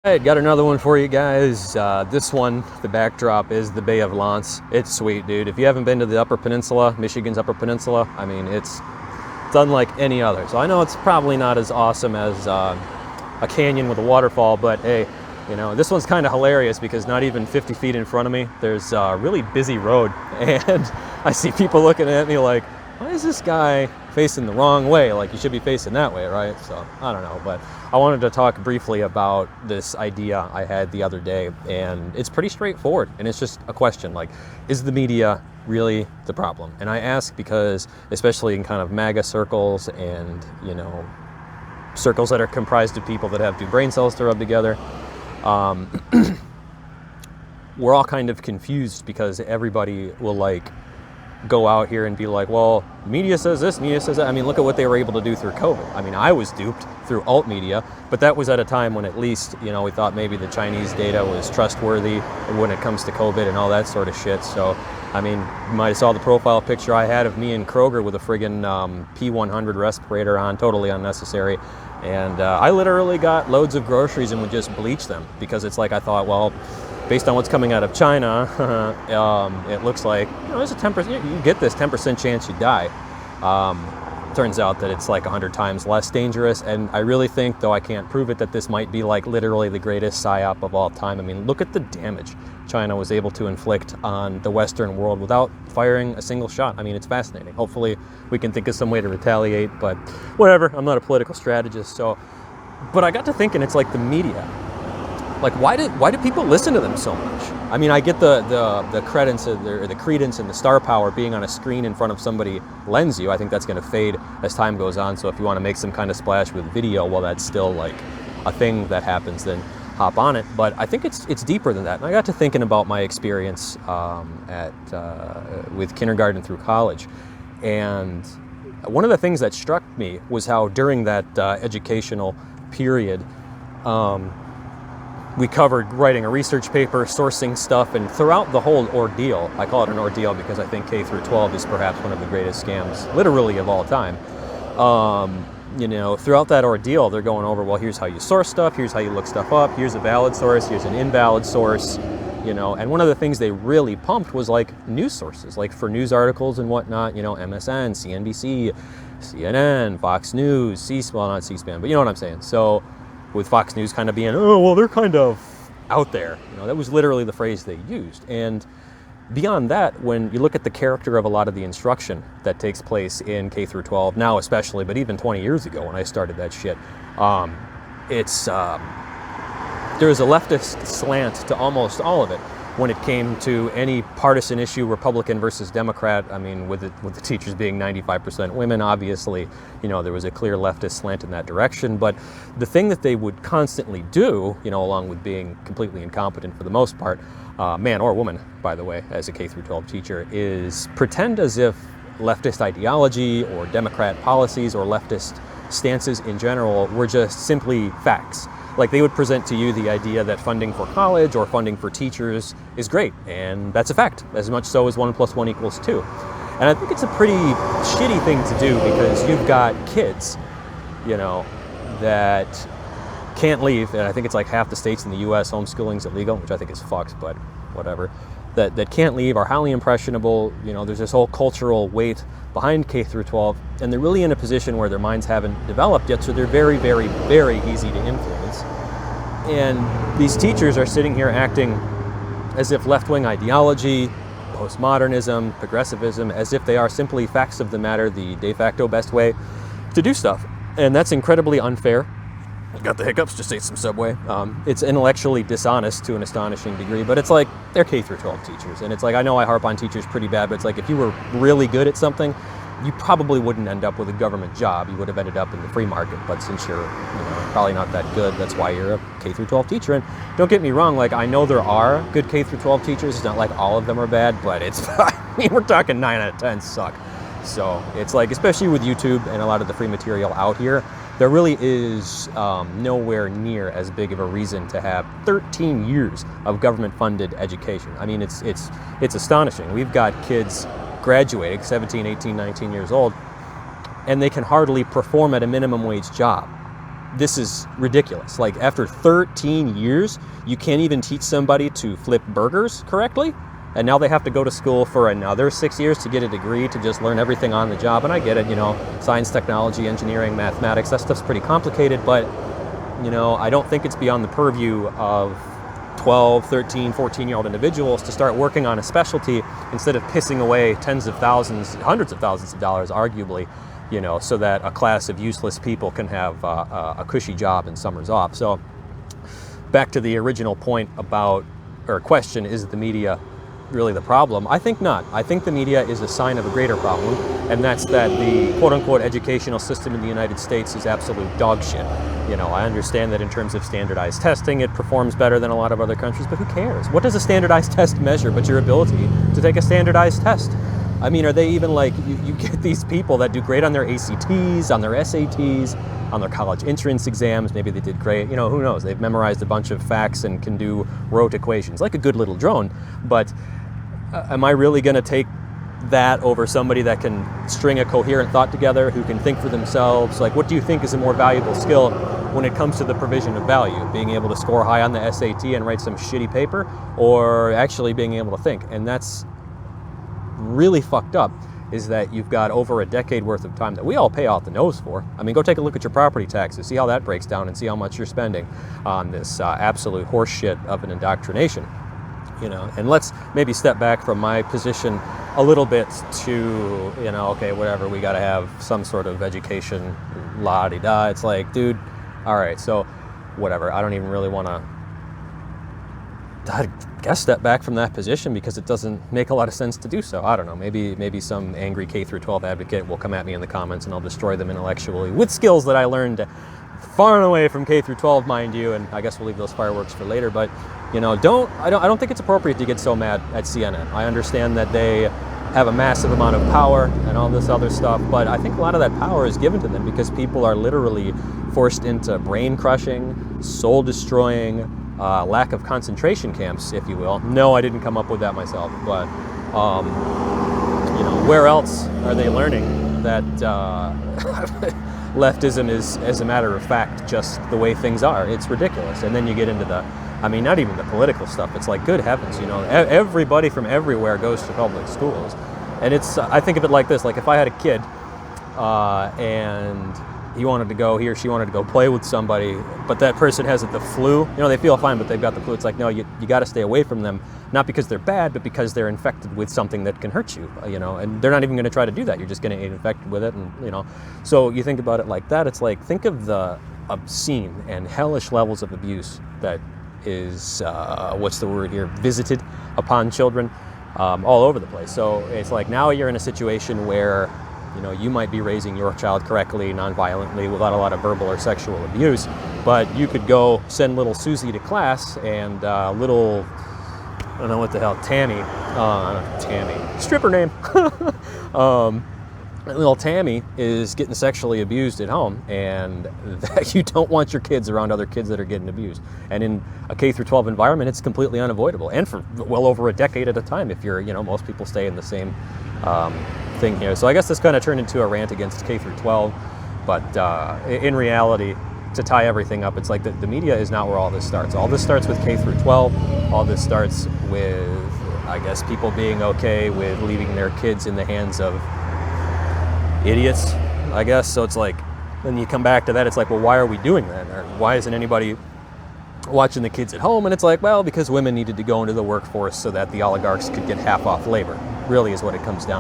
Hey, got another one for you guys. This one, the backdrop is the Bay of Lance. It's sweet, dude. If you haven't been to the Upper Peninsula, Michigan's Upper Peninsula, I mean, it's unlike any other. So I know it's probably not as awesome as a canyon with a waterfall, but hey, you know, this one's kind of hilarious because not even 50 feet in front of me, there's a really busy road, and I see people looking at me like, why is this guy facing the wrong way? Like, you should be facing that way, right? So I don't know, but I wanted to talk briefly about this idea I had the other day, and it's pretty straightforward, and it's just a question, like, is the media really the problem? And I ask because, especially in kind of MAGA circles and, you know, circles that are comprised of people that have two brain cells to rub together, we're all kind of confused because everybody will, like, go out here and be like, well, media says this, media says that. I mean, look at what they were able to do through COVID. I mean, I was duped through alt media, but that was at a time when at least, you know, we thought maybe the Chinese data was trustworthy when it comes to COVID and all that sort of shit. So, I mean, you might have saw the profile picture I had of me in Kroger with a friggin' P100 respirator on, totally unnecessary. And I literally got loads of groceries and would just bleach them because it's like I thought, well, based on what's coming out of China, it looks like, you know, there's a 10%, you get this 10% chance you die. Turns out that it's like 100 times less dangerous, and I really think, though I can't prove it, that this might be like literally the greatest psyop of all time. I mean, look at the damage China was able to inflict on the Western world without firing a single shot. I mean, it's fascinating. Hopefully we can think of some way to retaliate, but whatever, I'm not a political strategist, so. But I got to thinking, it's like the media. Like, why do people listen to them so much? I mean, I get the credence or the credence and the star power being on a screen in front of somebody lends you. I think that's going to fade as time goes on. So if you want to make some kind of splash with video, well, that's still like a thing that happens, then hop on it. But I think it's deeper than that. And I got to thinking about my experience with kindergarten through college, and one of the things that struck me was how during that educational period, we covered writing a research paper, sourcing stuff, and throughout the whole ordeal, I call it an ordeal because I think K through 12 is perhaps one of the greatest scams, literally, of all time. You know, throughout that ordeal, they're going over, well, here's how you source stuff, here's how you look stuff up, here's a valid source, here's an invalid source, you know, and one of the things they really pumped was like news sources, like for news articles and whatnot, you know, MSN, CNBC, CNN, Fox News, well, not C-SPAN, but you know what I'm saying. So, with Fox News kind of being, oh, well, they're kind of out there. You know, that was literally the phrase they used. And beyond that, when you look at the character of a lot of the instruction that takes place in K through 12, now especially, but even 20 years ago when I started that shit, there is a leftist slant to almost all of it when it came to any partisan issue, Republican versus Democrat. I mean, with the teachers being 95% women, obviously, you know, there was a clear leftist slant in that direction. But the thing that they would constantly do, you know, along with being completely incompetent for the most part, man or woman, by the way, as a K through 12 teacher, is pretend as if leftist ideology or Democrat policies or leftist stances in general were just simply facts. Like, they would present to you the idea that funding for college or funding for teachers is great, and that's a fact, as much so as 1 + 1 = 2. And I think it's a pretty shitty thing to do because you've got kids, you know, that can't leave, and I think it's like half the states in the U.S. homeschooling's illegal, which I think is fucked, but whatever, that can't leave, are highly impressionable. You know, there's this whole cultural weight behind K through 12, and they're really in a position where their minds haven't developed yet, so they're very, very, very easy to influence. And these teachers are sitting here acting as if left-wing ideology, postmodernism, progressivism, as if they are simply facts of the matter, the de facto best way to do stuff. And that's incredibly unfair. Got the hiccups, just ate some Subway. It's intellectually dishonest to an astonishing degree, but it's like, they're K through 12 teachers. And it's like, I know I harp on teachers pretty bad, but it's like, if you were really good at something, you probably wouldn't end up with a government job. You would have ended up in the free market. But since you're, you know, probably not that good, that's why you're a K through 12 teacher. And don't get me wrong, like, I know there are good K through 12 teachers. It's not like all of them are bad, but it's, I mean, we're talking 9 out of 10 suck. So it's like, especially with YouTube and a lot of the free material out here, there really is nowhere near as big of a reason to have 13 years of government-funded education. I mean, it's astonishing. We've got kids graduating, 17, 18, 19 years old, and they can hardly perform at a minimum wage job. this is ridiculous. Like, after 13 years, you can't even teach somebody to flip burgers correctly, and now they have to go to school for another 6 years to get a degree to just learn everything on the job. And I get it, science, technology, engineering, mathematics, that stuff's pretty complicated, but I don't think it's beyond the purview of 12, 13, 14-year-old individuals to start working on a specialty instead of pissing away tens of thousands, hundreds of thousands of dollars, arguably, so that a class of useless people can have a cushy job and summers off. So back to the original point question, is the media really the problem? I think not. I think the media is a sign of a greater problem, and that's that the quote-unquote educational system in the United States is absolute dog shit. I understand that in terms of standardized testing, it performs better than a lot of other countries, but who cares? What does a standardized test measure but your ability to take a standardized test? I mean, are they even like, you get these people that do great on their ACTs, on their SATs, on their college entrance exams, maybe they did great, who knows? They've memorized a bunch of facts and can do rote equations, like a good little drone, but am I really going to take that over somebody that can string a coherent thought together, who can think for themselves? Like, what do you think is a more valuable skill when it comes to the provision of value? Being able to score high on the SAT and write some shitty paper, or actually being able to think? And that's really fucked up, is that you've got over a decade worth of time that we all pay out the nose for. I mean, go take a look at your property taxes, see how that breaks down, and see how much you're spending on this absolute horseshit of an indoctrination. And let's maybe step back from my position a little bit to, okay, whatever, we got to have some sort of education, la-di-da. It's like, dude, all right, so whatever. I don't even really want to, I guess, step back from that position, because it doesn't make a lot of sense to do so. I don't know, maybe some angry K through 12 advocate will come at me in the comments and I'll destroy them intellectually with skills that I learned far and away from K through 12, mind you, and I guess we'll leave those fireworks for later. But I don't think it's appropriate to get so mad at CNN. I understand that they have a massive amount of power and all this other stuff, but I think a lot of that power is given to them because people are literally forced into brain crushing, soul destroying, lack of concentration camps, if you will. No, I didn't come up with that myself, but where else are they learning that leftism is, as a matter of fact, just the way things are? It's ridiculous. And then you get into not even the political stuff. It's like, good heavens, everybody from everywhere goes to public schools. And I think of it like this, like if I had a kid and he or she wanted to go play with somebody, but that person has the flu, they feel fine, but they've got the flu. It's like, no, you got to stay away from them, not because they're bad, but because they're infected with something that can hurt you, and they're not even going to try to do that. You're just going to get infected with it. And, so you think about it like that. It's like, think of the obscene and hellish levels of abuse that is, visited upon children all over the place. So it's like, now you're in a situation where you might be raising your child correctly, non-violently, without a lot of verbal or sexual abuse, but you could go send little Susie to class, and I don't know what the hell, Tammy, stripper name, little Tammy is getting sexually abused at home, and that you don't want your kids around other kids that are getting abused. And in a K through 12 environment, it's completely unavoidable, and for well over a decade at a time, if you're, most people stay in the same thing here. So I guess this kind of turned into a rant against K through 12, but in reality, to tie everything up, it's like the media is not where all this starts. All this starts with K through 12. All this starts with, I guess, people being okay with leaving their kids in the hands of idiots, I guess. So it's like, then you come back to that, it's like, well, why are we doing that? Or why isn't anybody watching the kids at home? And it's like, well, because women needed to go into the workforce so that the oligarchs could get half off labor, really is what it comes down